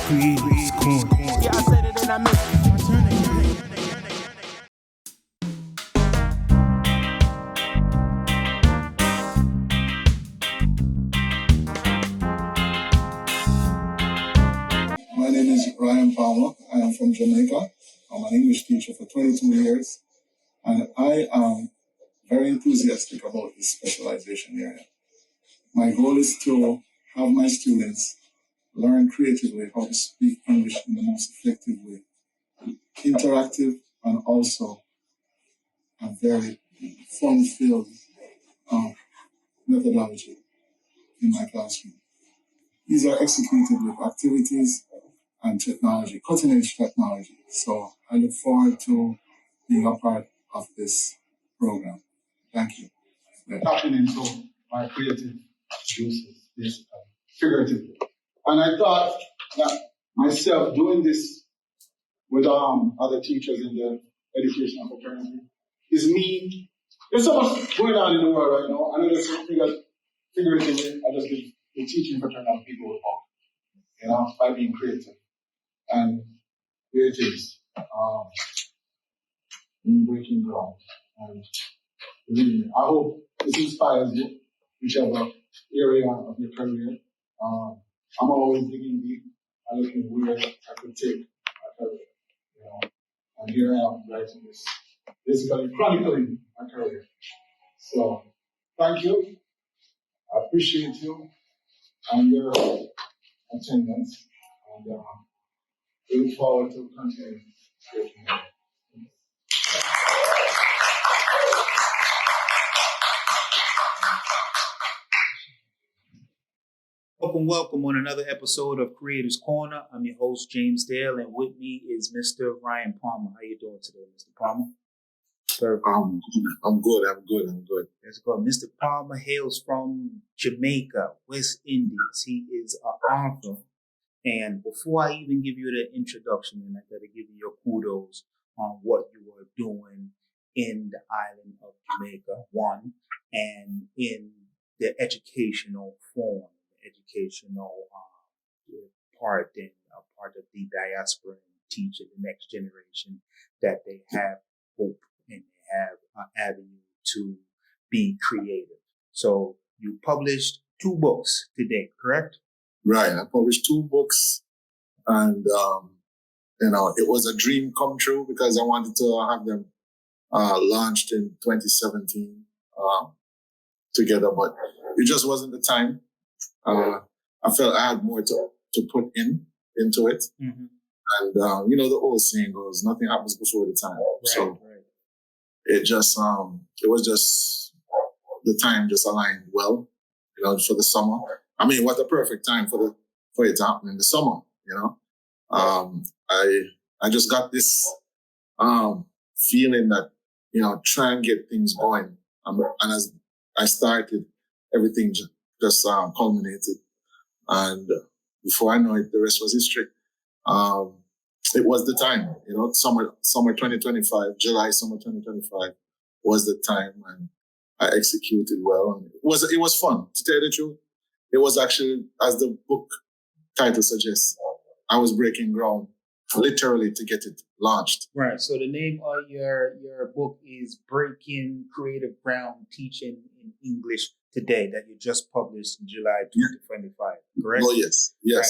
Creators Corner. Yeah, I said it and I meant it. My name is Ryan Palmer. I am from Jamaica. I'm an English teacher for 22 years, and I am very enthusiastic about this specialization area. My goal is to have my students learn creatively how to speak English in the most effective way, interactive, and also a very fun-filled methodology in my classroom. These are executed with activities and technology, cutting-edge technology. So I look forward to being a part of this program. Thank you. Tapping into my creative juices, basically, figuratively. And I thought that myself doing this with other teachers in the educational fraternity is me. There's so much going on in the world right now, and I just figuratively, I just be teaching fraternal people about, by being creative. And here it is, in breaking ground. And believe me, I hope this inspires you, whichever area of your career. I'm always digging deep and looking where I could take my career, And here I am writing this, basically chronicling my career. So, thank you. I appreciate you and your attendance. And we look forward to continuing working with you. Welcome on another episode of Creators Corner. I'm your host, James Dale, and with me is Mr. Ryan Palmer. How you doing today, Mr. Palmer? I'm good. Let's go. Mr. Palmer hails from Jamaica, West Indies. He is an author. And before I even give you the introduction, and I got to give you your kudos on what you are doing in the island of Jamaica, one, and in the educational form, educational part and a part of the diaspora and teaching the next generation that they have hope and they have an avenue to be creative. So you published 2 books today, correct? Right. I published 2 books, and it was a dream come true because I wanted to have them launched in 2017 together, but it just wasn't the time. I felt I had more to put into it. Mm-hmm. And, the old saying goes, nothing happens before the time. Right. It just, it was just, the time just aligned well, for the summer. I mean, what a perfect time for it to happen in the summer, I just got this, feeling that, try and get things going. And as I started, everything just culminated. And before I know it, the rest was history. It was the time, summer 2025, July, summer 2025 was the time, and I executed well. And it was fun, to tell you the truth. It was actually, as the book title suggests, I was breaking ground literally to get it launched. Right. So the name of your book is Breaking Creative Ground, Teaching in English Today, that you just published in July 2025, correct? Oh, yes. Right.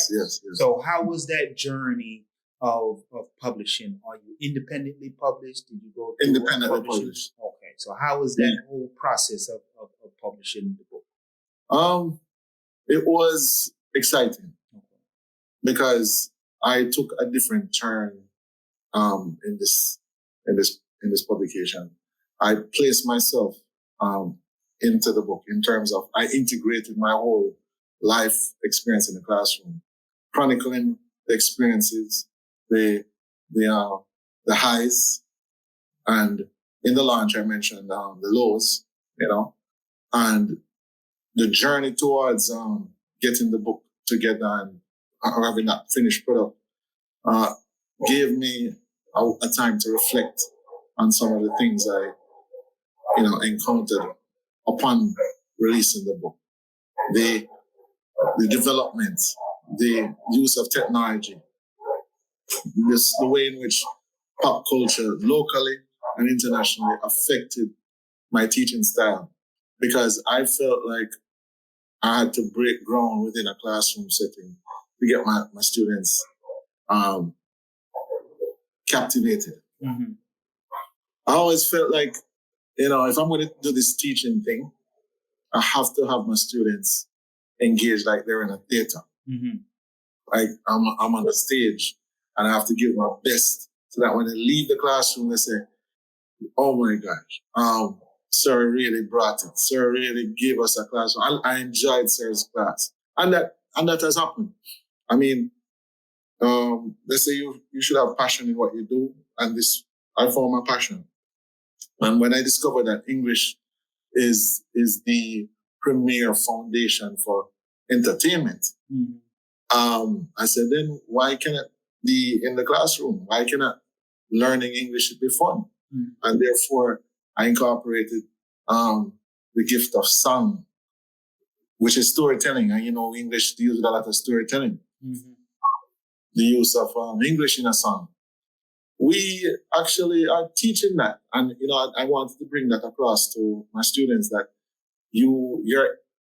So how was that journey of publishing? Are you independently published? Did you go through independently published? Okay. So how was that whole process of publishing the book? It was exciting because I took a different turn in this publication. I placed myself into the book in terms of I integrated my whole life experience in the classroom, chronicling the experiences, the highs, and in the launch I mentioned the lows, and the journey towards getting the book together and having that finished product gave me a time to reflect on some of the things I, encountered upon releasing the book. The development, the use of technology, the way in which pop culture locally and internationally affected my teaching style, because I felt like I had to break ground within a classroom setting to get my students captivated. Mm-hmm. I always felt like, if I'm going to do this teaching thing, I have to have my students engaged like they're in a theater. Mm-hmm. Like I'm on the stage and I have to give my best so that when they leave the classroom, they say, oh my gosh, Sir really brought it. Sir really gave us a class. I enjoyed Sir's class. And that has happened. I mean, they say you should have passion in what you do. And I found my passion. And when I discovered that English is the premier foundation for entertainment, I said, then why cannot be in the classroom? Why cannot learning English be fun? And therefore, I incorporated the gift of song, which is storytelling. And English deals with a lot of storytelling. Mm-hmm. The use of English in a song. We actually are teaching that, and I wanted to bring that across to my students that your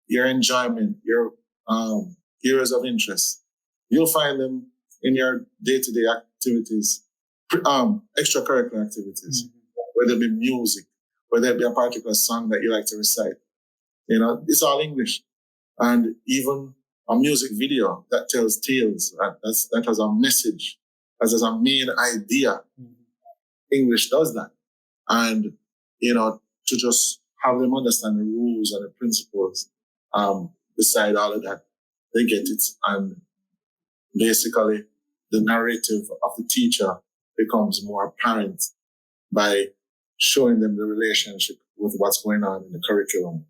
enjoyment, your areas of interest, you'll find them in your day-to-day activities, extracurricular activities, whether it be music, whether it be a particular song that you like to recite. It's all English. And even a music video that tells tales, that has a message, that has a main idea. English does that. And, to just have them understand the rules and the principles, beside all of that, they get it. And basically, the narrative of the teacher becomes more apparent by showing them the relationship with what's going on in the curriculum,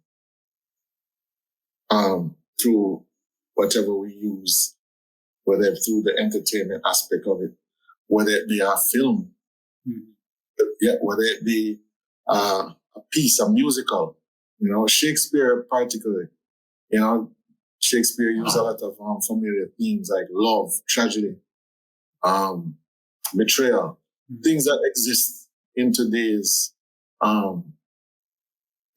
through whatever we use, whether through the entertainment aspect of it, whether it be a film, whether it be a piece, a musical, Shakespeare particularly, Shakespeare used a lot of familiar themes like love, tragedy, betrayal, things that exist in today's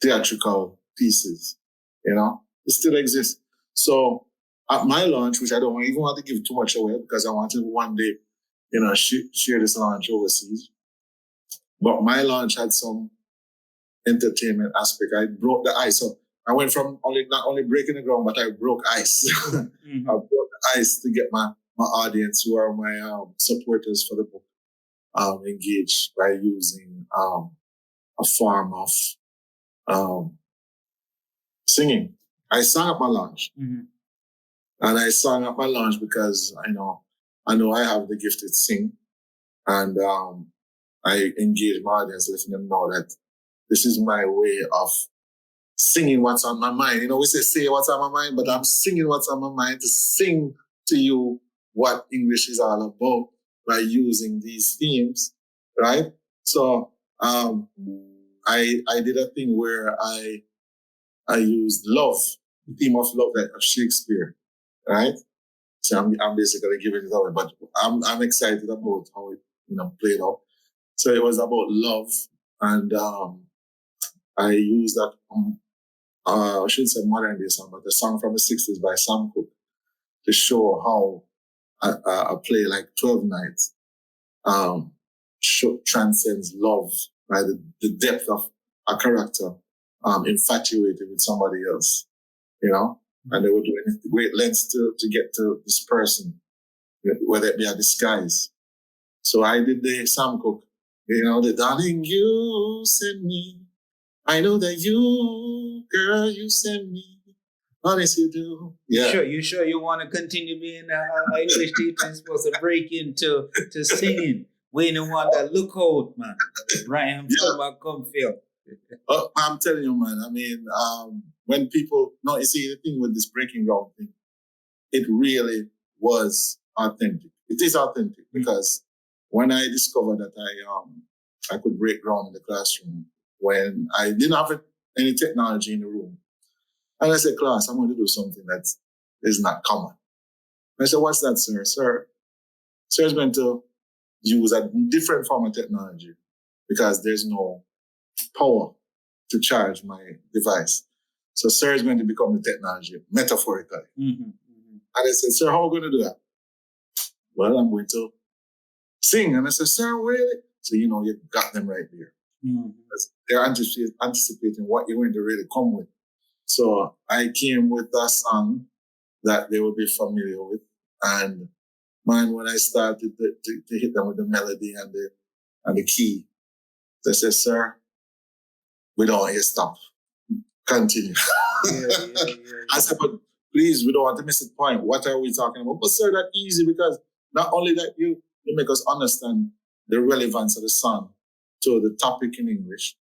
theatrical pieces, it still exists. So at my launch, which I don't even want to give too much away because I want to one day, share this launch overseas. But my launch had some entertainment aspect. I broke the ice. So I went from not only breaking the ground, but I broke ice. I broke the ice to get my audience, who are my supporters for the book, engaged by using a form of singing. I sang at my launch. And I sang at my launch because I know I have the gift to sing. And I engage my audience, letting them know that this is my way of singing what's on my mind. We say what's on my mind, but I'm singing what's on my mind to sing to you what English is all about by using these themes, right? So I did a thing where I used love, the theme of love of Shakespeare, right? So I'm basically giving it away, but I'm excited about how it played out. So it was about love, and I used that. I shouldn't say modern day song, but a song from the 60s by Sam Cooke to show how a play like 12 Nights transcends love, right? The depth of a character infatuated with somebody else, and they would do great lengths to get to this person, whether it be a disguise. So I did the Sam Cooke, the darling you send me. I know that you, girl, you send me. Honest you do. Yeah. You sure you want to continue being an English teacher? You're supposed to break into singing. We don't want that. Look out, man. Brian, come feel. I'm telling you, man. I mean, when people, you see, the thing with this breaking ground thing, it really was authentic. it is authentic because when I discovered that I could break ground in the classroom when I didn't have any technology in the room, and I said, class, I'm going to do something that is not common. I said, what's that, sir? Sir is going to use a different form of technology because there's no power to charge my device. So sir is going to become the technology, metaphorically. And I said, sir, how are we going to do that? Well, I'm going to sing. And I said, sir, really? So, you got them right there. They're anticipating what you're going to really come with. So I came with a song that they will be familiar with. And man, when I started to hit them with the melody and the key, they said, sir, we don't want you to stop. Continue. I said, but please, we don't want to miss the point. What are we talking about? But sir, that's easy because not only that you make us understand the relevance of the song to the topic in English,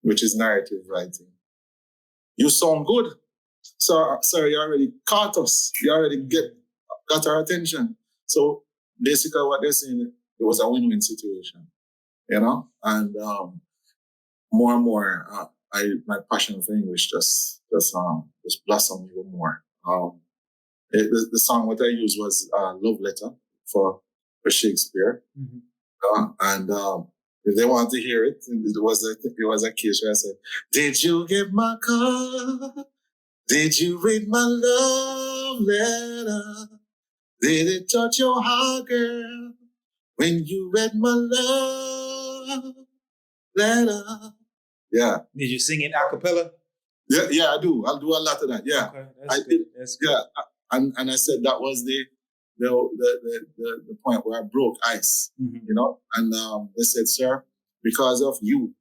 which is narrative writing. You sound good. So, sir, you already caught us. You already got our attention. So basically what they're saying, it was a win-win situation, and more and more, my passion for English just blossomed even more. The song what I used was Love Letter for Shakespeare. And if they want to hear it, it was a case where I said, did you get my call? Did you read my love letter? Did it touch your heart, girl, when you read my love letter? Yeah. Did you sing it a cappella? Yeah, I do. I'll do a lot of that. Yeah. Okay, that's good. That's good. Yeah, and I said that was the point where I broke ice. And they said, sir, because of you,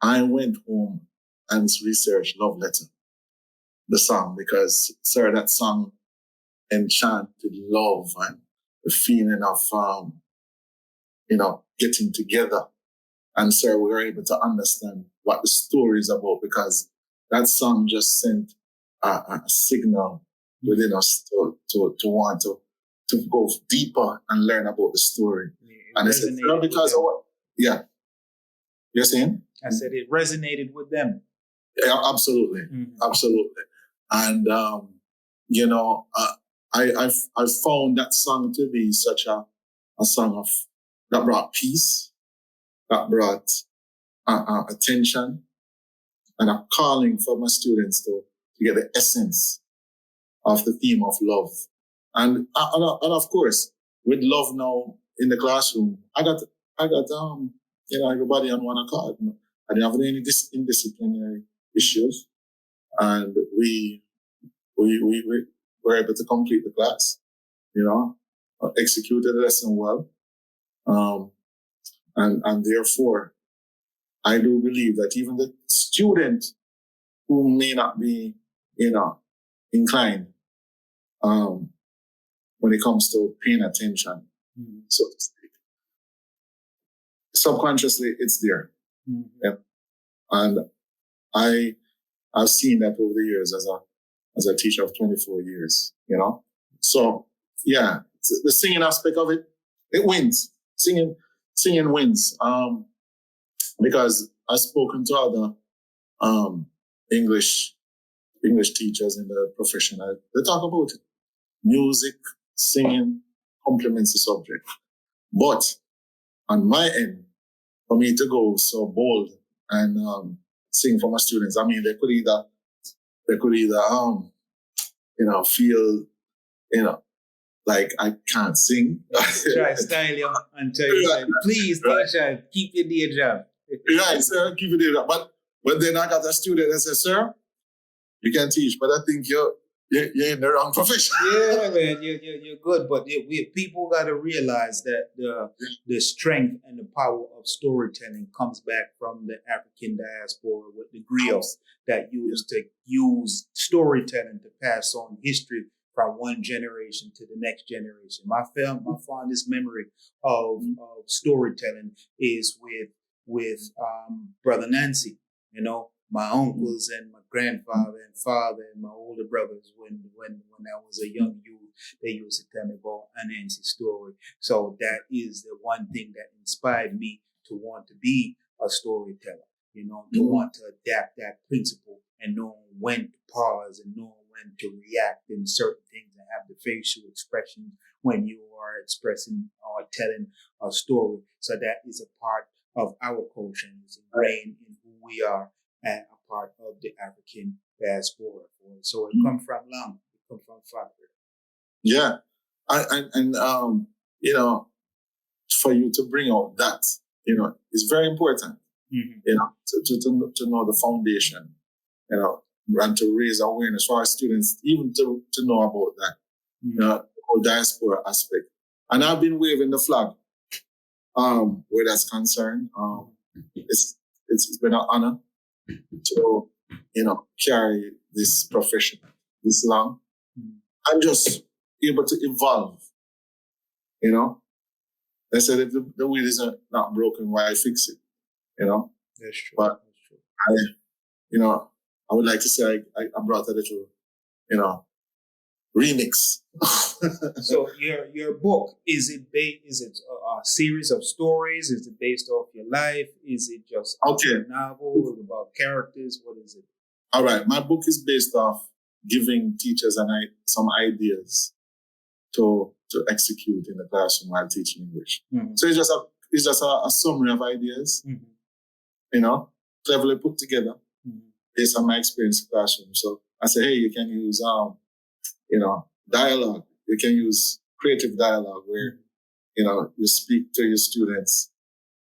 I went home and researched Love Letter, the song, because sir, that song enchanted love and the feeling of getting together. And sir, we were able to understand what the story is about because that song just sent a signal within us to want to go deeper and learn about the story. And I said, sir, because of what? Yeah. You're saying? I said it resonated with them. Yeah, absolutely. Absolutely. And, I found that song to be such a song that brought peace, that brought attention, and a calling for my students to get the essence of the theme of love. And of course, with love now in the classroom, I got everybody on one accord. I didn't have any indisciplinary issues, and we were able to complete the class. Executed the lesson well, and therefore, I do believe that even the student who may not be, inclined, when it comes to paying attention, so to speak, subconsciously it's there. Yeah. And I've seen that over the years as a teacher of 24 years, So yeah, the singing aspect of it wins. Singing wins. Because I've spoken to other English teachers in the profession. They talk about it. Music, singing complements the subject. But on my end, for me to go so bold and sing for my students, I mean, they could either feel, like I can't sing. Try to style you and tell you, please, teacher, keep your day job. Right, sir, keep your day job. But then I got a student that says, sir, you can teach, but I think you're in the wrong profession. Yeah, man, you're good, but people got to realize that the strength and the power of storytelling comes back from the African diaspora with the griots that used to use storytelling to pass on history from one generation to the next generation. My fondest memory of storytelling is with Brother Nancy. my uncles and my grandfather and father and my older brothers when I was a young youth, they used to tell me about Anansi's story. So that is the one thing that inspired me to want to be a storyteller, to want to adapt that principle and know when to pause and know when to react in certain things and have the facial expression when you are expressing or telling a story. So that is a part of our culture and is ingrained in who we are and a part of the African diaspora. So it comes from long, it comes from far. Yeah. For you to bring out that, is very important, to know the foundation, and to raise awareness for our students, even to know about that, the whole diaspora aspect. And I've been waving the flag, where that's concerned. It's been an honor to, carry this profession this long and just able to evolve, They said if the wheel is not broken, why fix it, That's true. But I would like to say I brought a little, remix. So your book, is it a series of stories? Is it based off your life? Is it just a novel about characters? What is it? All right, my book is based off giving teachers some ideas to execute in the classroom while teaching English. So it's just a summary of ideas, cleverly put together based on my experience in the classroom. So I say, hey, you can use dialogue. You can use creative dialogue where you speak to your students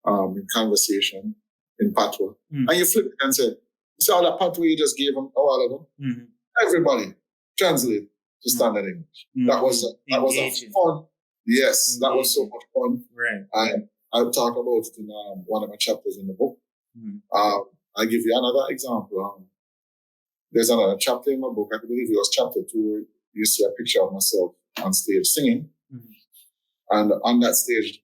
in conversation in patois, and you flip it and say, you see all that patois you just gave them a while ago. Everybody translate to standard English. That was a fun. Yes, engaging. That was so much fun. Right. And I'll talk about it in one of my chapters in the book. I'll give you another example. There's another chapter in my book. I believe it was chapter 2 where you see a picture of myself on stage singing. And on that stage,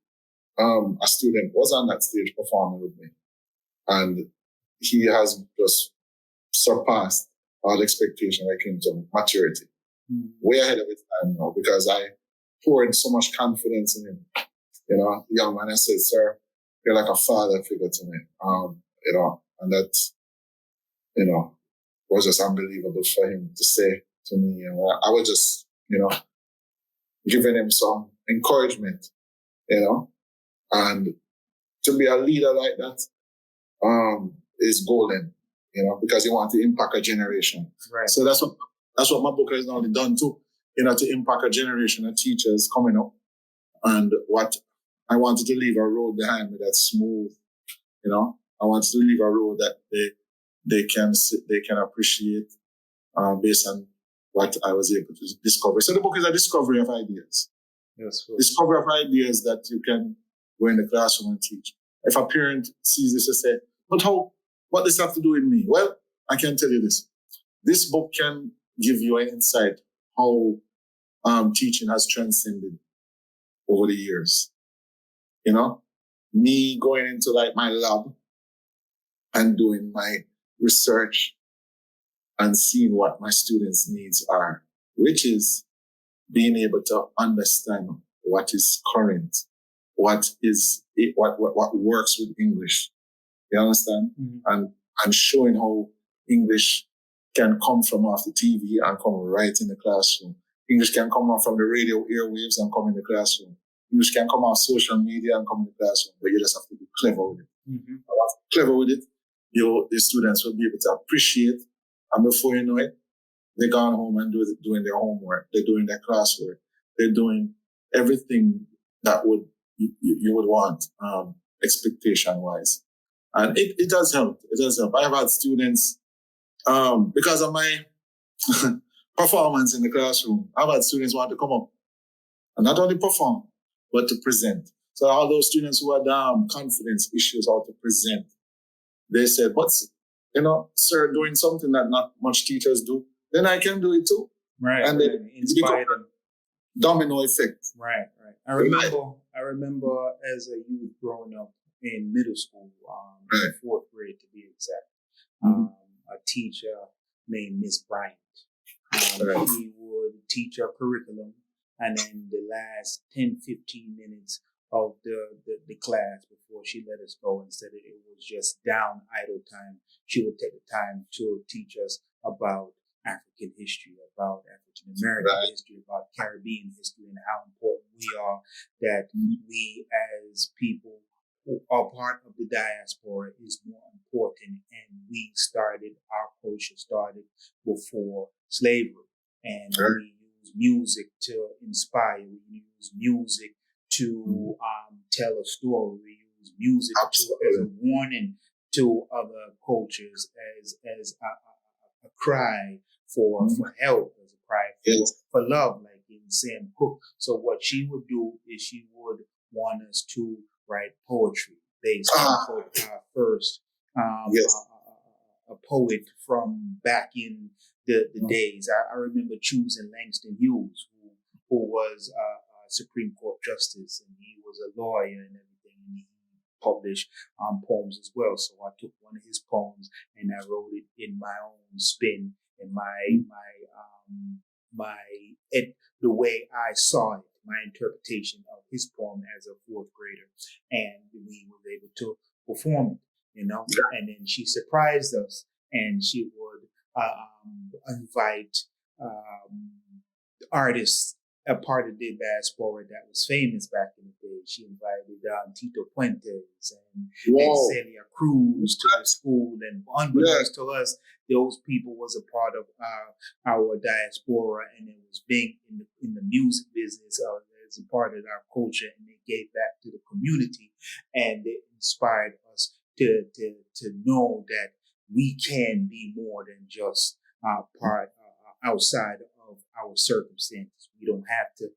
a student was on that stage performing with me. And he has just surpassed all expectation when it came to maturity. Way ahead of his time now, because I poured so much confidence in him. Young man, I said, sir, you're like a father figure to me. And that, was just unbelievable for him to say to me. And I was just, giving him some encouragement, and to be a leader like that, is golden, because you want to impact a generation. Right. So that's what my book has not only done too, to impact a generation of teachers coming up. And what I wanted to leave a road behind me that's smooth, I wanted to leave a road that they can appreciate, based on what I was able to discover. So the book is a discovery of ideas. Yes. Discovery of ideas that you can go in the classroom and teach. If a parent sees this and say, but what does this have to do with me? Well, I can tell you this. This book can give you an insight how teaching has transcended over the years. Me going into like my lab and doing my research and seeing what my students' needs are, which is being able to understand what is current, what works with English. You understand? And showing how English can come from off the TV and come right in the classroom. English can come off from the radio airwaves and come in the classroom. English can come off social media and come in the classroom, but you just have to be clever with it. Clever with it, the students will be able to appreciate, and before you know it, they're gone home and doing their homework. They're doing their classwork. They're doing everything that you would want, expectation-wise. And it does help. It does help. I have had students, because of my performance in the classroom, I've had students want to come up and not only perform, but to present. So all those students who had confidence issues how to present, they said, but, sir, doing something that not much teachers do, then I can do it too. Right. And then inspire them. Domino effect. Right. I remember as a youth growing up in middle school, 4th grade to be exact. teacher named Miss Bryant. Right. She would teach our curriculum, and then the last 10, 15 minutes of the class before she let us go, instead of it was just down idle time, she would take the time to teach us about African history, about African American history, about Caribbean history, and how important we are, that we as people who are part of the diaspora is more important. And our culture started before slavery. And we use music to inspire. We use music to tell a story. We use music as a warning to other cultures, as a cry for help, as a cry for love, like in Sam Cooke. So what she would do is she would want us to write poetry based on our first a poet from back in the days. I remember choosing Langston Hughes, who was a Supreme Court justice, and he was a lawyer and everything, and he published poems as well. So I took one of his poems and I wrote it in my own spin, in the way I saw it, my interpretation of his poem as a fourth grader, and we were able to perform it, And then she surprised us, and she would invite artists, a part of the diaspora that was famous back in the day. She invited Tito Puentes and Celia Cruz to the school, and unbeknownst to us, those people was a part of our diaspora, and it was big in the music business as a part of our culture, and they gave back to the community, and it inspired us to know that we can be more than just part outside of our circumstances. We don't have to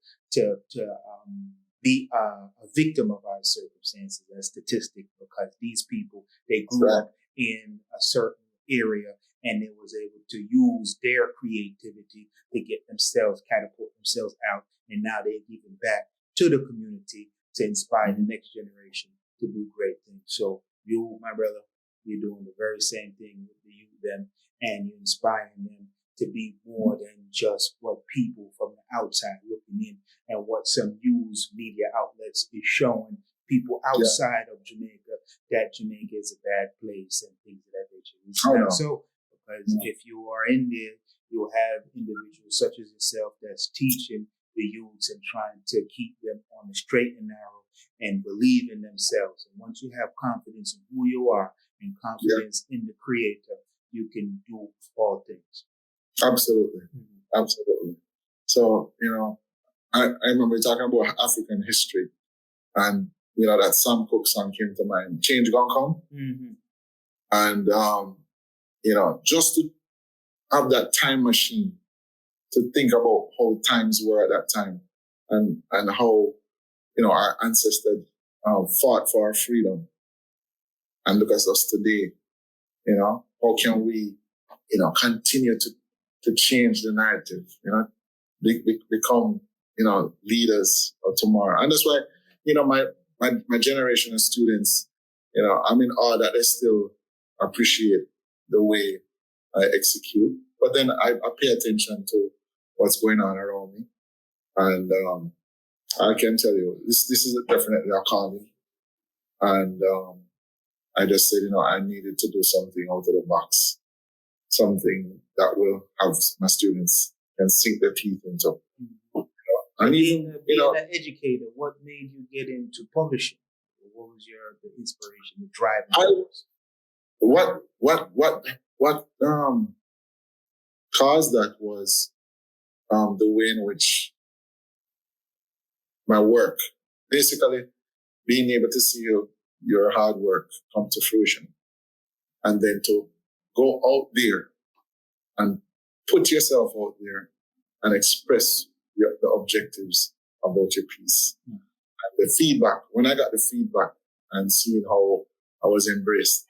be a victim of our circumstances, a statistic, because these people, they grew up in a certain area, and they was able to use their creativity to get themselves, catapult themselves out, and now they're giving back to the community to inspire the next generation to do great things. So you, my brother, you're doing the very same thing with the youth, them, and you're inspiring them to be more than just what people from the outside looking in, and what some news media outlets is showing people outside of Jamaica, that Jamaica is a bad place and things of that nature. It's not so, because if you are in there, you'll have individuals such as yourself that's teaching the youths and trying to keep them on the straight and narrow and believe in themselves. And once you have confidence in who you are and confidence in the Creator, you can do all things. Absolutely. Absolutely. So, I remember talking about African history, and, that Sam Cooke song came to mind, Change Gonna Come. Mm-hmm. And, just to have that time machine to think about how times were at that time, and how, our ancestors fought for our freedom. And look at us today, how can we, continue to change the narrative, become, leaders of tomorrow. And that's why, my generation of students, I'm in awe that they still appreciate the way I execute. But then I pay attention to what's going on around me. And I can tell you, this is definitely a calling. And I just said, I needed to do something out of the box, something that will have my students can sink their teeth into. And being an educator, what made you get into publishing? What was the inspiration, the driving force? What caused that was the way in which my work, basically being able to see your hard work come to fruition, and then to go out there and put yourself out there and express the objectives about your piece. And the feedback, when I got the feedback and seeing how I was embraced,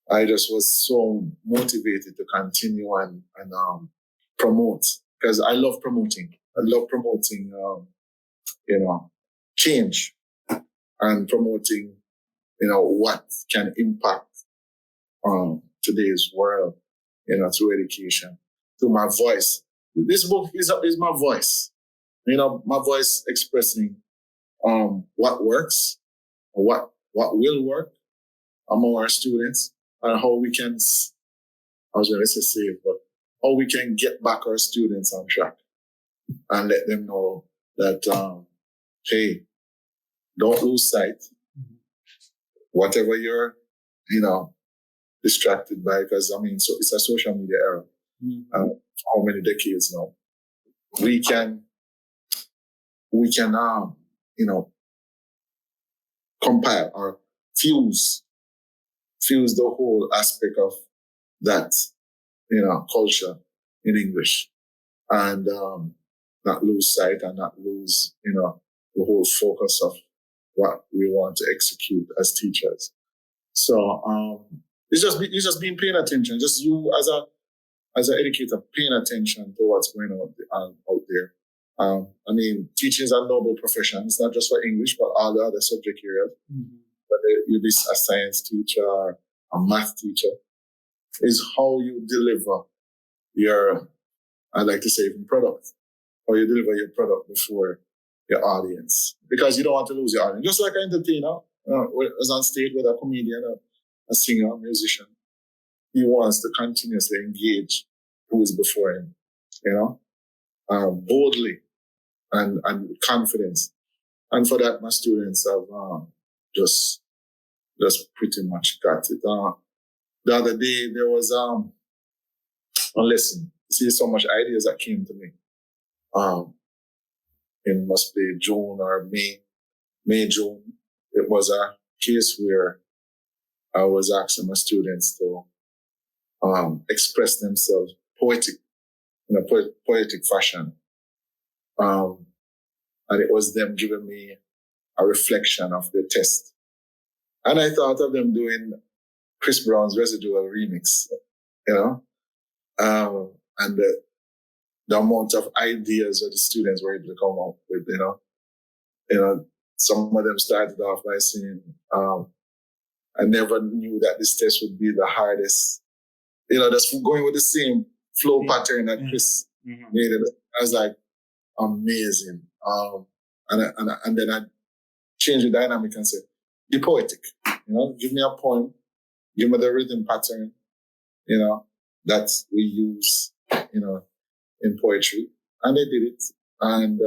I just was so motivated to continue and promote, because I love promoting. I love promoting, change, and promoting, what can impact today's world. through education, through my voice. This book is my voice. My voice expressing what works, or what will work among our students, and how we can, I was going to say save, but how we can get back our students on track and let them know that, hey, don't lose sight. Whatever you're, distracted by, because so it's a social media era. How many decades now? We can, compile or fuse the whole aspect of that, culture in English, and not lose sight and not lose, the whole focus of what we want to execute as teachers. So it's just being paying attention. Just you as an educator paying attention to what's going on out there. Teaching is a noble profession. It's not just for English, but all the other subject areas. Whether you be a science teacher or a math teacher, is how you deliver your, I like to say, even product. How you deliver your product before your audience. Because you don't want to lose your audience. Just like an entertainer, is on stage with a comedian, a singer, a musician. He wants to continuously engage who is before him, boldly and with confidence. And for that, my students have just pretty much got it. The other day, there was a lesson. See, so much ideas that came to me. It must be June or May, June. It was a case where I was asking my students to express themselves in a poetic fashion. And it was them giving me a reflection of the test. And I thought of them doing Chris Brown's Residual remix, and the amount of ideas that the students were able to come up with, some of them started off by saying, I never knew that this test would be the hardest. That's going with the same flow pattern that Chris made it. I was like, amazing. And then I changed the dynamic and said, be poetic. Give me a poem, give me the rhythm pattern, that we use, in poetry. And they did it. And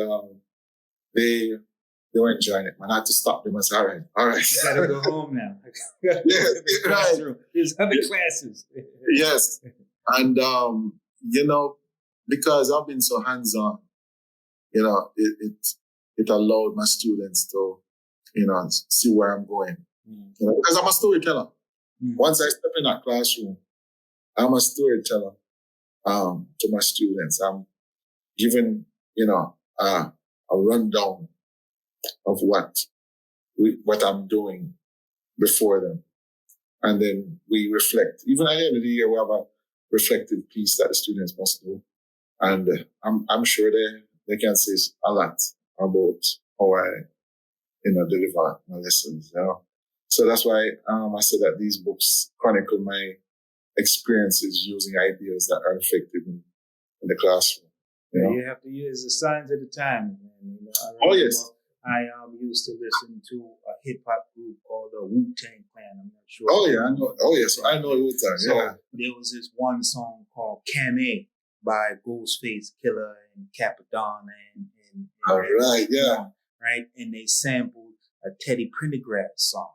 they were enjoying it, man. I had to stop them and say, all right. You gotta go home now. Yes, right. There's other classes. Yes. And, because I've been so hands-on, it allowed my students to, see where I'm going. Because I'm a storyteller. Once I step in that classroom, I'm a storyteller to my students. I'm giving, a rundown of what I'm doing before them. And then we reflect. Even at the end of the year, we have a reflective piece that the students must do. And I'm sure they can say a lot about how I, deliver my lessons, So that's why I said that these books chronicle my experiences using ideas that are effective in the classroom. You have to use the signs of the time, man. Oh, yes. I used to listen to a hip hop group called the Wu-Tang Clan. I'm not sure. Oh yeah, I know. Oh yes, I know Wu-Tang. So Yeah. there was this one song called "Kame" by Ghostface Killer and Capadon and All right, yeah. Right, and they sampled a Teddy Pendergrass song.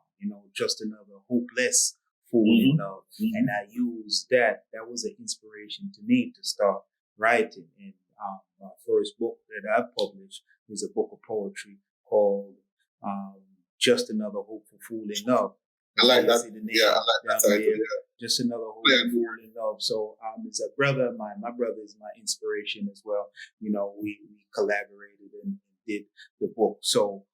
Just another hopeless fool in love, and I used that. That was an inspiration to me to start writing. And my first book that I published is a book of poetry called Just Another Hopeful Fool in Love. I like that. Yeah, I like that idea. Just Another Hopeful Fool in Love. So it's a brother of mine. My brother is my inspiration as well. We collaborated and did the book. So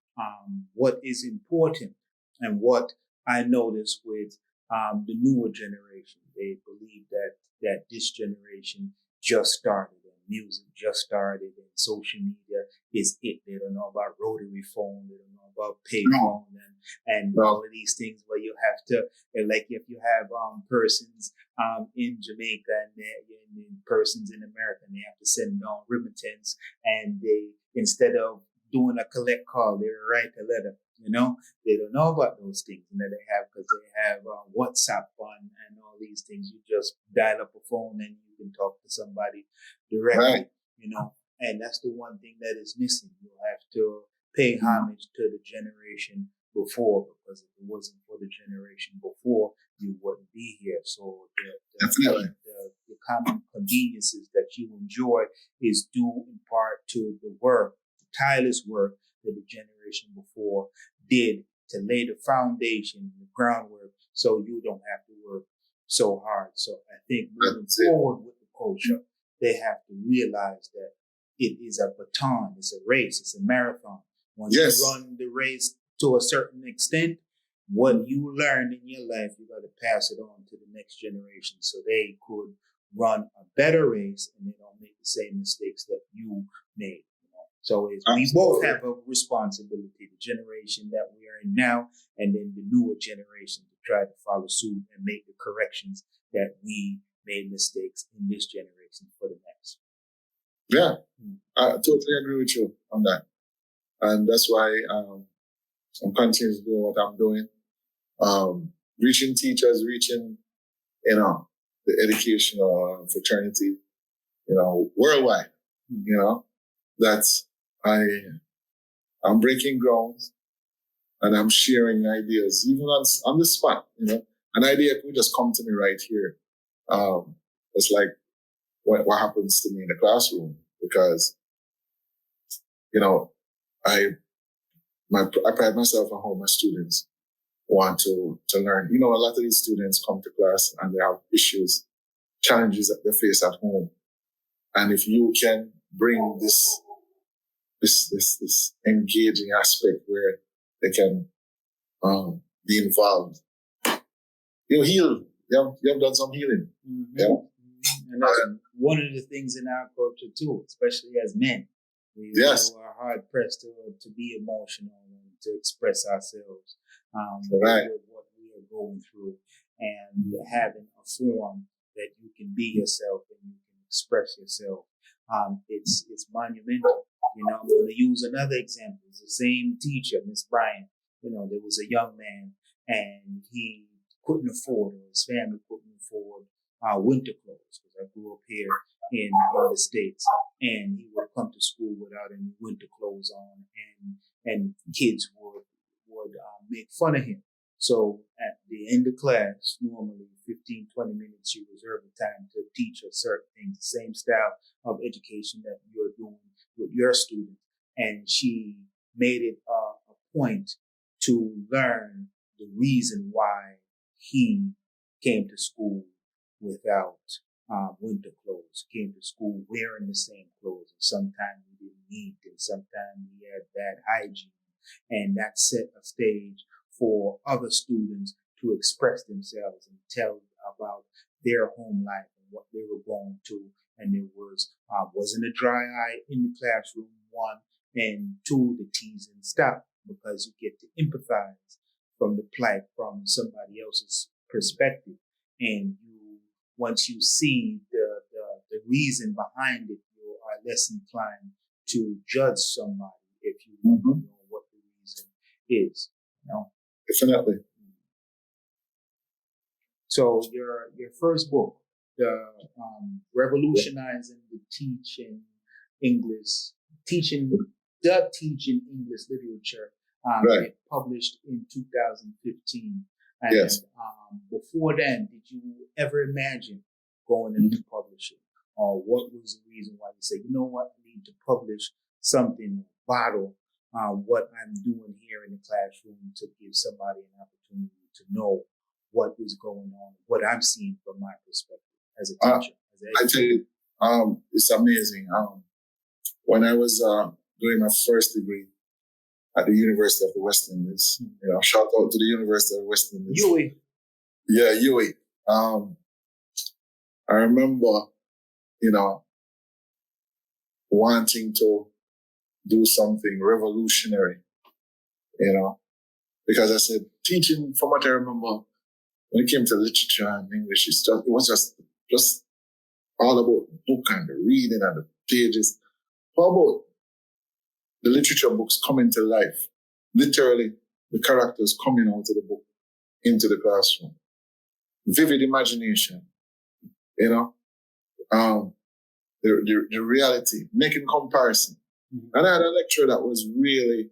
what is important and what I noticed with the newer generation, they believe that this generation just started and music just started and social media is it. They don't know about rotary phone. They don't know about payphone and No. all of these things where you have to, like if you have persons in Jamaica and persons in America, and they have to send down remittance, and they, instead of doing a collect call, they write a letter. You know, they don't know about those things, and that they have, because they have WhatsApp and all these things. You just dial up a phone and you can talk to somebody directly. Right. You know, and that's the one thing that is missing. You'll have to pay homage to the generation before, because if it wasn't for the generation before, you wouldn't be here. So Definitely. the common conveniences that you enjoy is due in part to the work, the tireless work that the generation before did to lay the foundation, the groundwork, so you don't have to work so hard. So I think moving That's it. forward with the culture, they have to realize that it is a baton, it's a race, it's a marathon. Once Yes. you run the race to a certain extent, what you learn in your life, you got to pass it on to the next generation so they could run a better race and they don't make the same mistakes that you made. You know? So we both Absolutely. have a responsibility, the generation that we are in now, and then the newer generation, to try to follow suit and make the corrections that we made mistakes in this generation for the next. Yeah, I totally agree with you on that. And that's why I'm continuing to do what I'm doing. Reaching teachers, reaching, the educational fraternity, worldwide, that's, I'm breaking grounds and I'm sharing ideas, even on the spot, an idea could just come to me right here. It's like what happens to me in the classroom, because, I pride myself on how my students want to learn. A lot of these students come to class and they have issues, challenges that they face at home. And if you can bring this engaging aspect where they can be involved, you heal. You have done some healing. Mm-hmm. Yeah. And that's one of the things in our culture too, especially as men. We Yes. are hard pressed to be emotional and to express ourselves Right. with what we are going through, and having a form that you can be yourself and you can express yourself. It's monumental. I'm going to use another example. It's the same teacher, Miss Bryant. There was a young man and he couldn't afford, or his family couldn't afford winter clothes, because I grew up here in the States, and he would come to school without any winter clothes on, and kids would make fun of him. So at the end of class, normally 15, 20 minutes, you reserve the time to teach us certain things, the same style of education that you're doing with your students. And she made it a point to learn the reason why he came to school without winter clothes, came to school wearing the same clothes. And sometimes we didn't eat, and sometimes we had bad hygiene. And that set a stage for other students to express themselves and tell about their home life and what they were going to. And there wasn't a dry eye in the classroom, one, and two, the teasing stopped, because you get to empathize from the plight from somebody else's perspective. And once you see the reason behind it, you are less inclined to judge somebody if you want to know what the reason is. Definitely. So your first book, the Revolutionizing the Teaching English Literature, Right. it published in 2015. And Yes. Before then, did you ever imagine going into publishing? Or what was the reason why you said, you know what, I need to publish something, bottle what I'm doing here in the classroom, to give somebody an opportunity to know what is going on, what I'm seeing from my perspective as a teacher. I tell you, it's amazing. When I was doing my first degree at the University of the West Indies, shout out to the University of the West Indies. UWI. Yeah, UWI. I remember, wanting to do something revolutionary, because I said, teaching, from what I remember, when it came to literature and English, it was just all about the book and the reading and the pages. How about the literature books coming to life? Literally, the characters coming out of the book into the classroom. Vivid imagination, you know, the reality, making comparison. Mm-hmm. And I had a lecturer that was really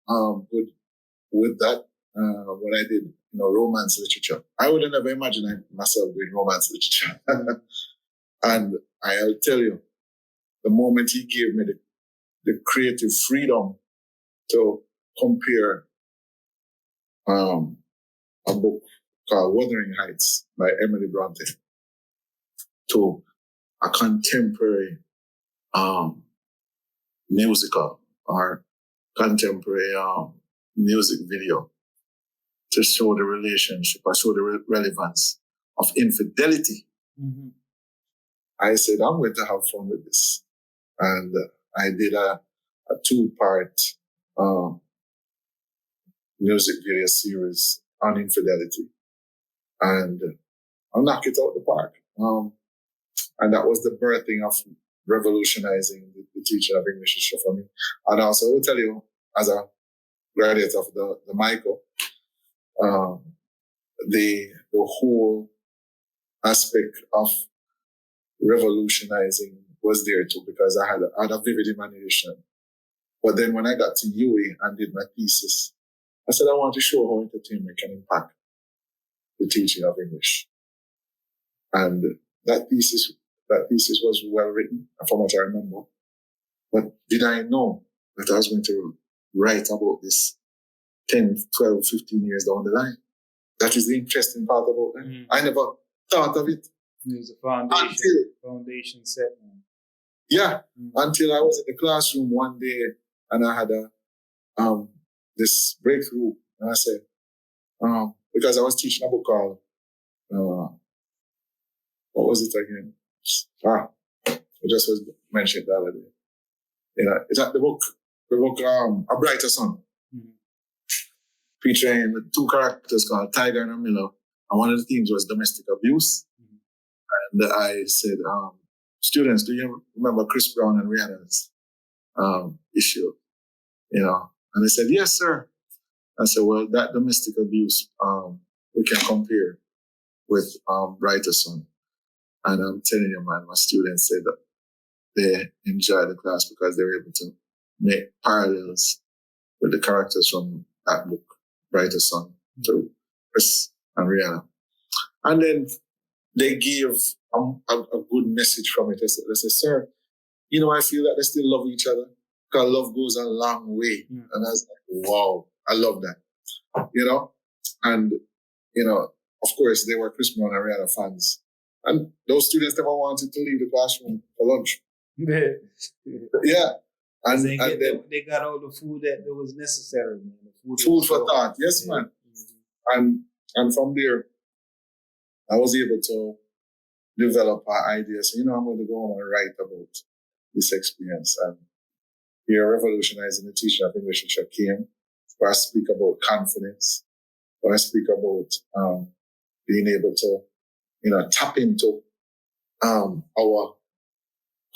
good with that when I did, romance literature. I would have never imagined myself doing romance literature. And I'll tell you, the moment he gave me the creative freedom to compare a book called Wuthering Heights by Emily Bronte to a contemporary musical or contemporary music video to show the relationship or show the relevance of infidelity. Mm-hmm. I said, I'm going to have fun with this. And I did a 2-part music video series on infidelity. And I knocked it out the park. And that was the birthing of revolutionizing the teaching of English literature for me. And also, I will tell you, as a graduate of the Michael, the whole aspect of revolutionizing was there too, because I had a vivid imagination. But then when I got to UA and did my thesis, I said I want to show how entertainment can impact the teaching of English. And that thesis was well written, from what I remember. But did I know that I was going to write about this 10, 12, 15 years down the line? That is the interesting part about it. Mm-hmm. I never thought of it. It was a foundation set. Yeah, until I was in the classroom one day and I had this breakthrough. And I said, because I was teaching a book called, what was it again? I just was mentioned the other day. It's at the book, A Brighter Sun, featuring 2 characters called Tiger and Miller. And one of the themes was domestic abuse. Mm-hmm. And I said, students, do you remember Chris Brown and Rihanna's issue? And they said, yes, sir. I said, well, that domestic abuse, we can compare with Brighter Sun. And I'm telling you, man, my students said that they enjoyed the class because they were able to make parallels with the characters from that book, Brighter Sun, to Chris and Rihanna. And then they gave a good message from it. They said, sir, I feel that they still love each other because love goes a long way. Mm. And I was like, wow, I love that. And, of course, they were Chris Brown and Rihanna fans. And those students never wanted to leave the classroom for lunch. Yeah. And they got all the food that was necessary, man. The food for thought. Yes, yeah. Man. Mm-hmm. And from there, I was able to develop our ideas. So, I'm going to go home and write about this experience. And here, revolutionizing the teaching of English literature came, where I speak about confidence, where I speak about being able to, tap into our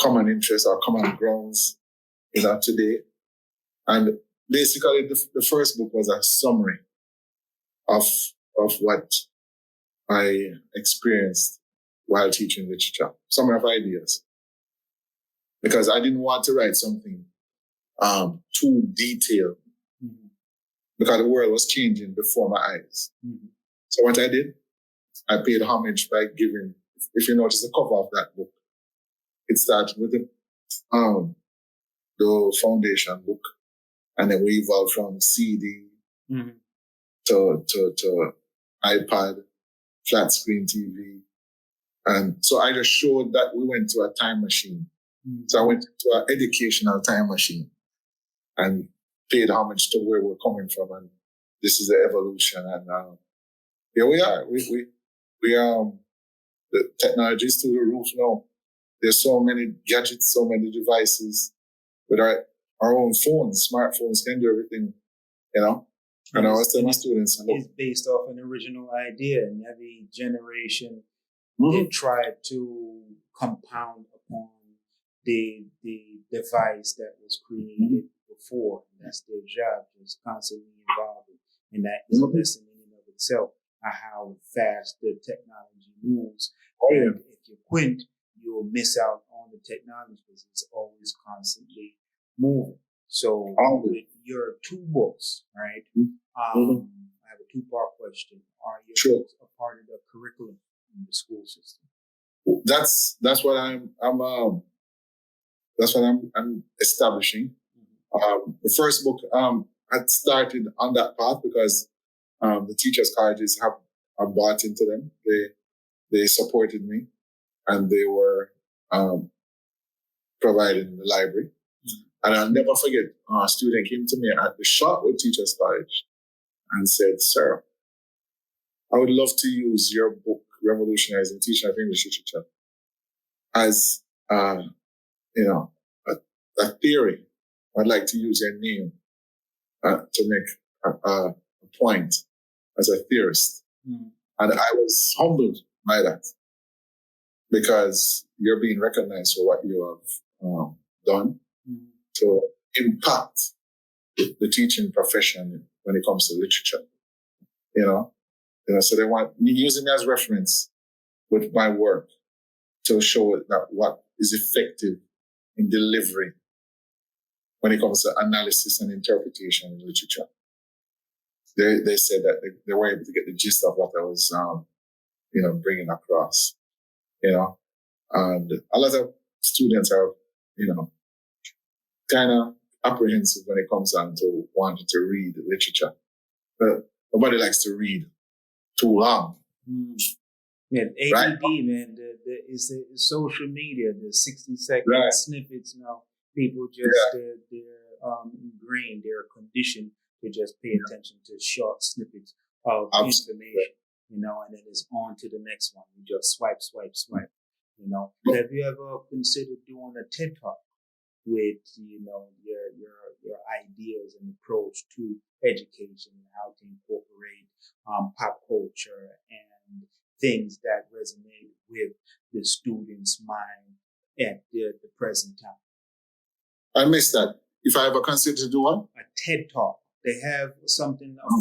common interests, our common grounds, today. And basically, the first book was a summary of what I experienced while teaching literature, summary of ideas. Because I didn't want to write something too detailed, mm-hmm. because the world was changing before my eyes. Mm-hmm. So what I did, I paid homage by giving, if you notice the cover of that book, it starts with the foundation book, and then we evolved from CD mm-hmm. to iPad, flat screen TV. And so I just showed that we went to a time machine. Mm-hmm. So I went to an educational time machine and paid homage to where we're coming from. And this is the evolution. And here we are. We the technology is through the roof now. There's so many gadgets, so many devices with our own phones. Smartphones can do everything, And I always tell my students, It's based off an original idea, and every generation Mhm. they try to compound upon the device that was created before. And that's their job, just constantly evolving. And that is a lesson in and of itself on how fast the technology moves. And if you quint, you'll miss out on the technology because it's always constantly moving. So with your two books, right? I have a two-part question. Are your books a part of the curriculum in the school system? That's what I'm establishing. The first book had started on that path because the teachers' colleges have bought into them. They supported me, and they were provided in the library. And I'll never forget, a student came to me at the Shotwood Teachers College and said, "Sir, I would love to use your book, Revolutionizing Teaching of English Literature, as a theory. I'd like to use your name to make a point as a theorist." And I was humbled by that because you're being recognized for what you have done to impact the teaching profession when it comes to literature. So they want me using me as reference with my work to show that what is effective in delivery when it comes to analysis and interpretation in literature. They said that they were able to get the gist of what I was, bringing across, and a lot of students are, kind of apprehensive when it comes down to wanting to read literature. But nobody likes to read too long. Yeah, ADD, right? Man, it's the social media, the 60-second snippets now. People just, they're ingrained, they're conditioned to just pay attention to short snippets of information, and then it's on to the next one. You just swipe. Have you ever considered doing a TED Talk with, your ideas and approach to education and how to incorporate pop culture and things that resonate with the student's mind at the present time? I missed that. If I ever consider to do one? A TED Talk. They have a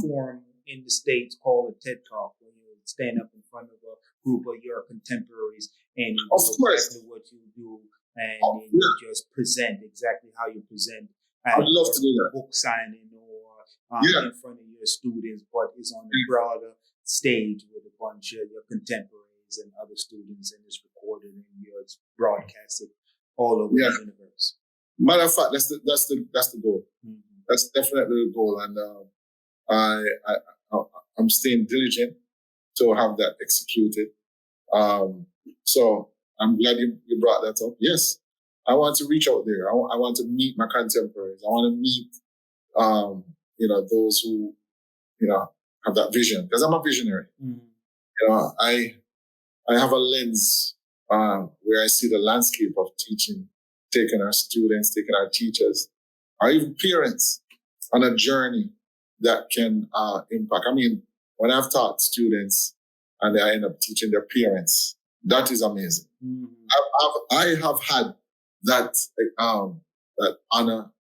forum in the States called a TED Talk, where you stand up in front of a group of your contemporaries and you do exactly what you do, and you just present exactly how you present. I'd love to do that. Book signing or in front of your students, but it's on a broader stage with a bunch of your contemporaries and other students, and it's recorded and it's broadcasted all over the universe. Matter of fact, that's the goal. That's definitely the goal, and I'm staying diligent to have that executed. So I'm glad you brought that up. Yes, I want to reach out there. I want to meet my contemporaries. I want to meet, those who, have that vision, because I'm a visionary. I have a lens where I see the landscape of teaching, taking our students, taking our teachers, or even parents on a journey that can impact. I mean, when I've taught students and I end up teaching their parents, that is amazing. I have had that honor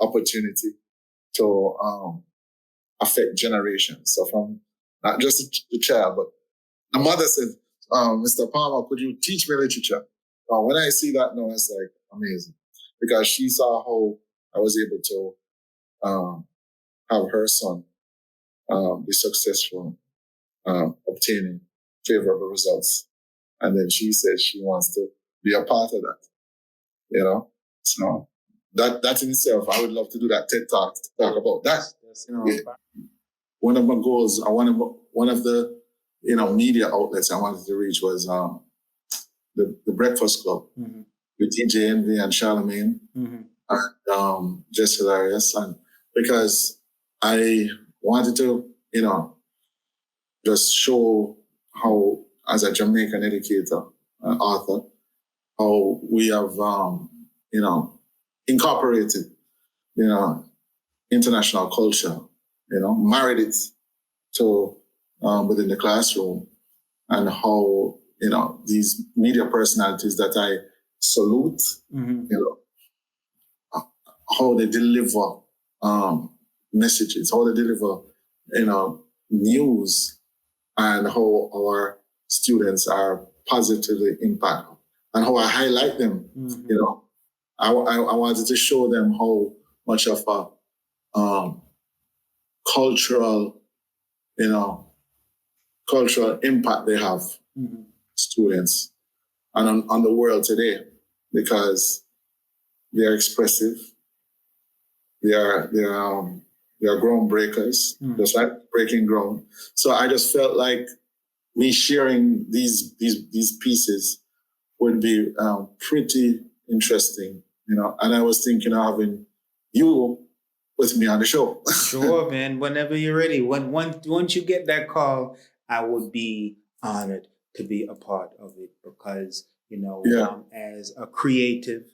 opportunity to affect generations. So from not just the child, but the mother said, "Mr. Palmer, could you teach me literature?" When I see that now, it's like amazing, because she saw how I was able to have her son be successful, obtaining favorable results. And then she said she wants to be a part of that, So that in itself, I would love to do that TED Talk to talk about that. One of my goals, one of the media outlets I wanted to reach was the Breakfast Club with DJ Envy and Charlemagne and Just Hilarious, and because I wanted to just show how, as a Jamaican educator and author, how we have incorporated international culture married it to within the classroom, and how, these media personalities that I salute, how they deliver messages, how they deliver, news, and how our students are positively impacted, and how I highlight them. I wanted to show them how much of a cultural, cultural impact they have, students, and on the world today, because they are expressive, they are groundbreakers, just like breaking ground. So I just felt like me sharing these pieces would be pretty interesting, And I was thinking of having you with me on the show. Sure, man. Whenever you're ready. Once you get that call, I would be honored to be a part of it because, as a creative,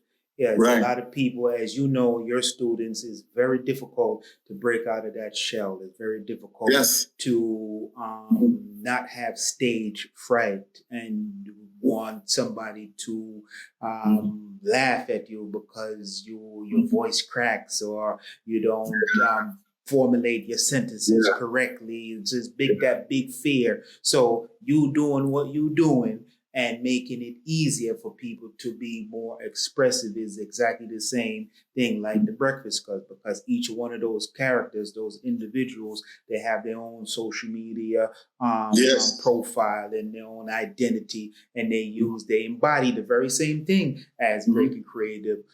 as Right. a lot of people, as you know, your students, is very difficult to break out of that shell. It's very difficult to not have stage fright and want somebody to laugh at you because your voice cracks or you don't formulate your sentences correctly. It's just that big fear. So you doing what you doing and making it easier for people to be more expressive is exactly the same thing like the Breakfast Club, because each one of those characters, those individuals, they have their own social media profile and their own identity, and they embody the very same thing as Breaking Creative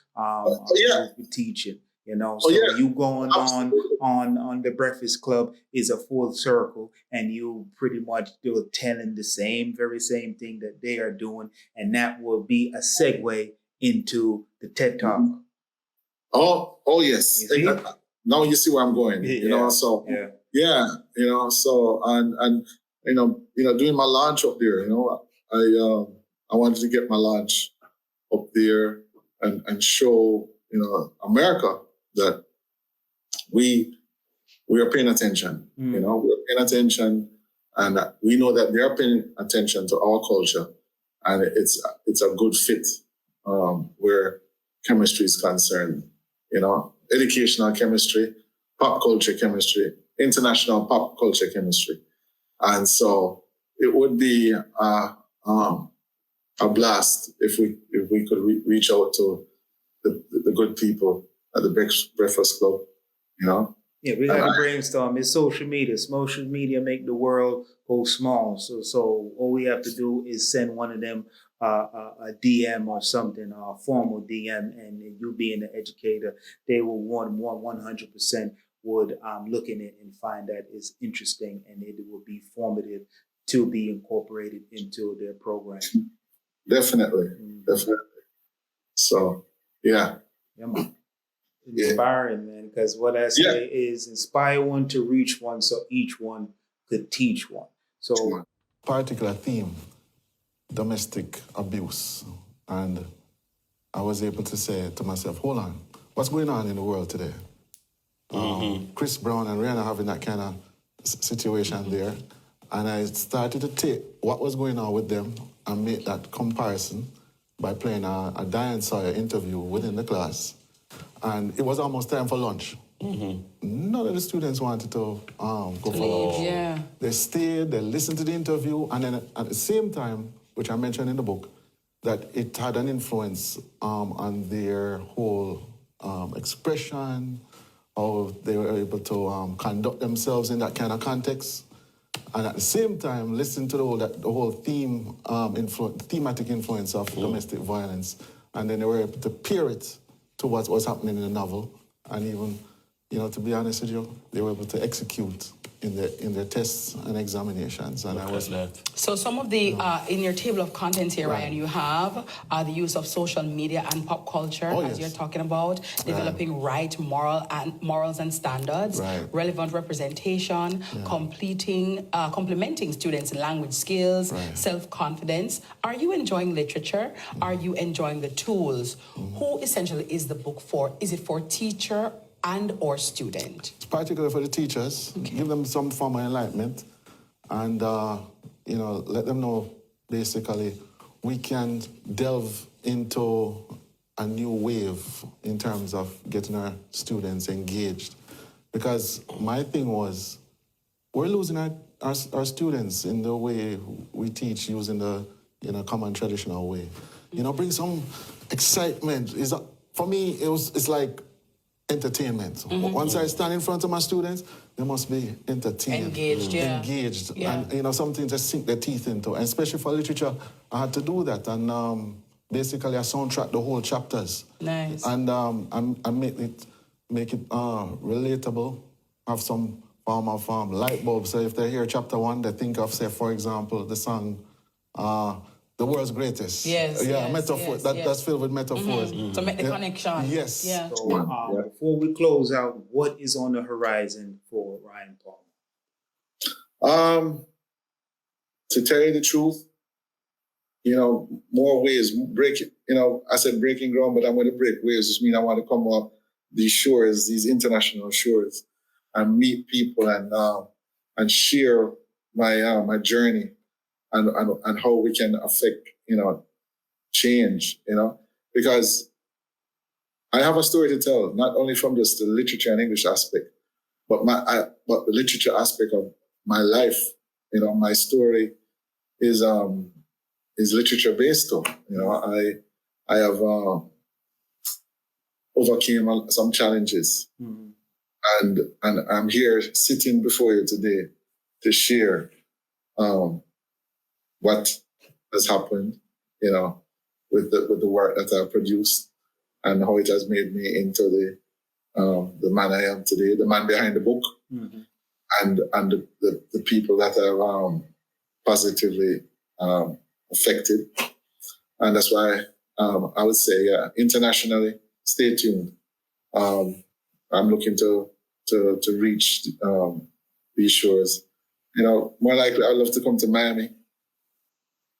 teaching. You going on the Breakfast Club is a full circle, and you pretty much do telling the very same thing that they are doing, and that will be a segue into the TED Talk. Oh yes. Now you see where I'm going. So doing my launch up there. I wanted to get my launch up there and show America that we are paying attention. We're paying attention, and we know that they are paying attention to our culture, and it's a good fit where chemistry is concerned. Educational chemistry, pop culture chemistry, international pop culture chemistry, and so it would be a blast if we could reach out to the good people at the Breakfast Club, Yeah, we got to brainstorm. It's social media. Social media make the world go small. So all we have to do is send one of them a DM or something, a formal DM, and you being the educator, they will want 100% would look in it and find that it's interesting and it will be formative to be incorporated into their program. Definitely. So, yeah. Man. Inspiring, man, because what I say is inspire one to reach one so each one could teach one. So, particular theme, domestic abuse. And I was able to say to myself, hold on, what's going on in the world today? Chris Brown and Rihanna having that kind of situation there. And I started to take what was going on with them and make that comparison by playing a Diane Sawyer interview within the class. And it was almost time for lunch. None of the students wanted to go for lunch. Yeah. They stayed, they listened to the interview, and then at the same time, which I mentioned in the book, that it had an influence on their whole expression, how they were able to conduct themselves in that kind of context. And at the same time, listen to the whole thematic influence of domestic violence. And then they were able to pair it to what was happening in the novel. And even, to be honest with you, they were able to execute in their tests and examinations. And So some of the, in your table of contents here, Ryan, you have the use of social media and pop culture, as you're talking about, developing morals and standards, relevant representation, complementing students' language skills, self-confidence. Are you enjoying literature? Are you enjoying the tools? Who essentially is the book for? Is it for teacher and or student? Particularly for the teachers, give them some form of enlightenment, and let them know basically we can delve into a new wave in terms of getting our students engaged. Because my thing was, we're losing our students in the way we teach using the common traditional way. Bring some excitement. For me, it's like entertainment. Once I stand in front of my students, they must be entertained. Engaged. Yeah. And something to sink their teeth into. And especially for literature, I had to do that. And basically I soundtrack the whole chapters. Nice. And I make it relatable, have some form of light bulb. So if they hear chapter 1, they think of, say, for example, the song The World's Greatest. Metaphor. That's filled with metaphors. So make the connection. Yes. Yeah. So before we close out, what is on the horizon for Ryan Palmer? To tell you the truth, more waves, I said breaking ground, but I'm going to break waves. Just mean I want to come up these shores, these international shores, and meet people and share my journey and how we can affect, change, because I have a story to tell, not only from just the literature and English aspect, but the literature aspect of my life. My story is literature based though. I have overcame some challenges, and I'm here sitting before you today to share what has happened, with the work that I've produced and how it has made me into the man I am today, the man behind the book, and the people that have positively affected. And that's why I would say, internationally, stay tuned. I'm looking to reach these shores. More likely, I'd love to come to Miami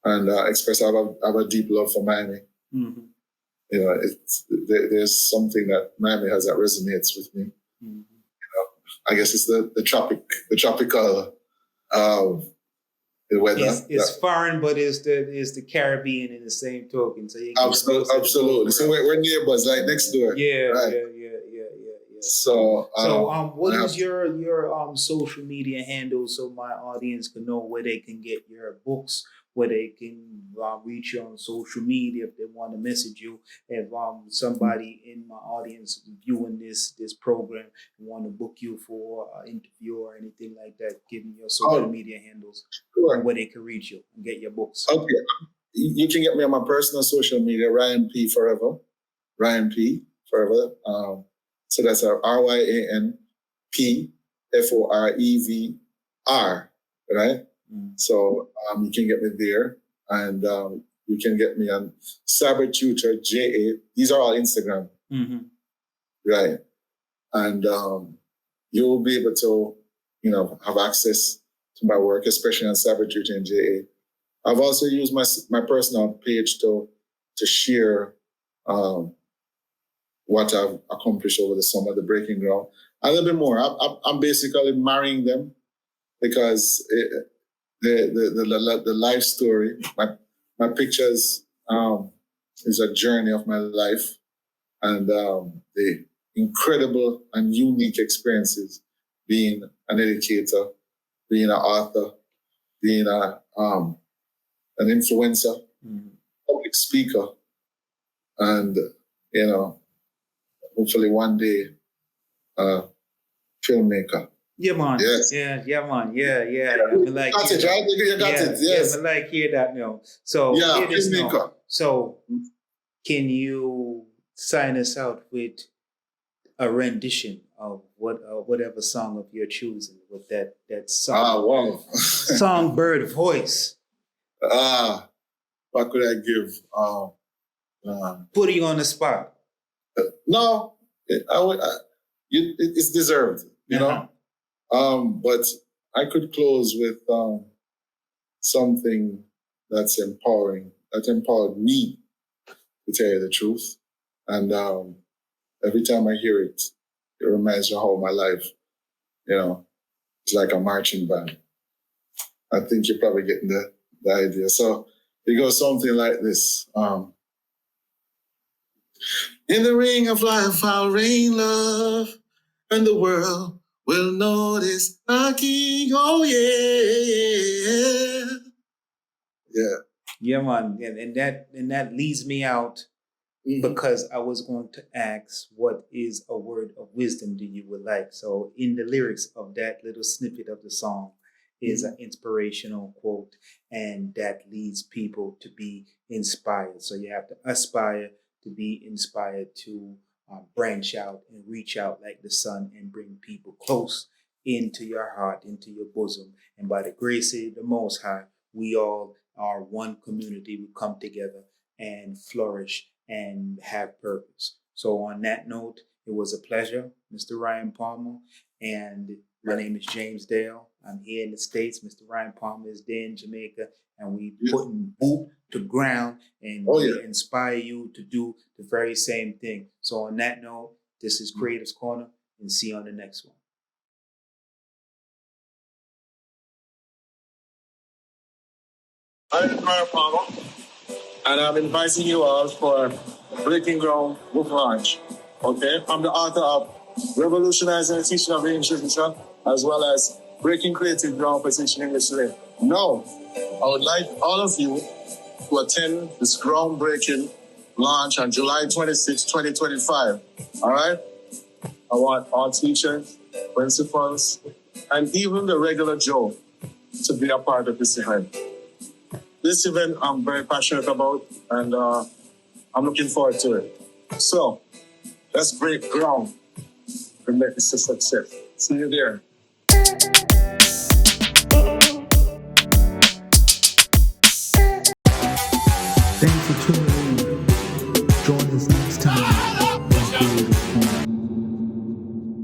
and express I have a deep love for Miami. There's something that Miami has that resonates with me. I guess it's the tropical the weather. It's foreign, but it's the Caribbean in the same token. So you absolutely. So we're neighbors, like next door. Yeah, right? yeah. So what is your social media handle so my audience can know where they can get your books, where they can reach you on social media if they want to message you? If somebody in my audience viewing this program and want to book you for an interview or anything like that, give me your social media handles and where they can reach you and get your books. Okay, you can get me on my personal social media, Ryan P Forever, Ryan P Forever. So that's RYAN P FOREVR, right? So you can get me there, and you can get me on Cyber Tutor JA. These are all Instagram, right? And you will be able to, have access to my work, especially on Cyber Tutor and JA. I've also used my personal page to share what I've accomplished over the summer, the breaking ground. A little bit more. I'm basically marrying them because the life story, my pictures is a journey of my life, and the incredible and unique experiences being an educator, being an author, being an influencer, public speaker, and hopefully one day filmmaker. Yeah, man. Yes. Yeah, man. Yeah. I like got it, right? You got it. Yes. I like hear that now. So yeah, filmmaker. So can you sign us out with a rendition of whatever song of your choosing with that song? Wow. Songbird voice. What could I give? Put you on the spot. No, it's deserved, you know. But I could close with something that's empowering, that empowered me, to tell you the truth. And every time I hear it, it reminds me of how my life, it's like a marching band. I think you're probably getting the idea. So it goes something like this. In the ring of life, I'll reign love, and the world will notice our king. Oh, yeah. Yeah. Yeah, man. And that leads me out because I was going to ask, what is a word of wisdom do you would like? So in the lyrics of that little snippet of the song is an inspirational quote, and that leads people to be inspired. So you have to aspire to be inspired to branch out and reach out like the sun and bring people close into your heart, into your bosom. And by the grace of the Most High, we all are one community. We come together and flourish and have purpose. So on that note, it was a pleasure, Mr. Ryan Palmer. And my name is James Dale. I'm here in the States. Mr. Ryan Palmer is there in Jamaica. And we putting boot to ground, and we inspire you to do the very same thing. So on that note, this is Creative's Corner, and see you on the next one. I'm Ryan Palmer, and I'm inviting you all for Breaking Ground book launch. Okay, I'm the author of Revolutionizing the Teaching of English Literature, as well as Breaking Creative Ground for Teaching English Today. Now, I would like all of you to attend this groundbreaking launch on July 26, 2025. All right? I want all teachers, principals, and even the regular Joe to be a part of this event. This event I'm very passionate about, and I'm looking forward to it. So, let's break ground and make this a success. See you there.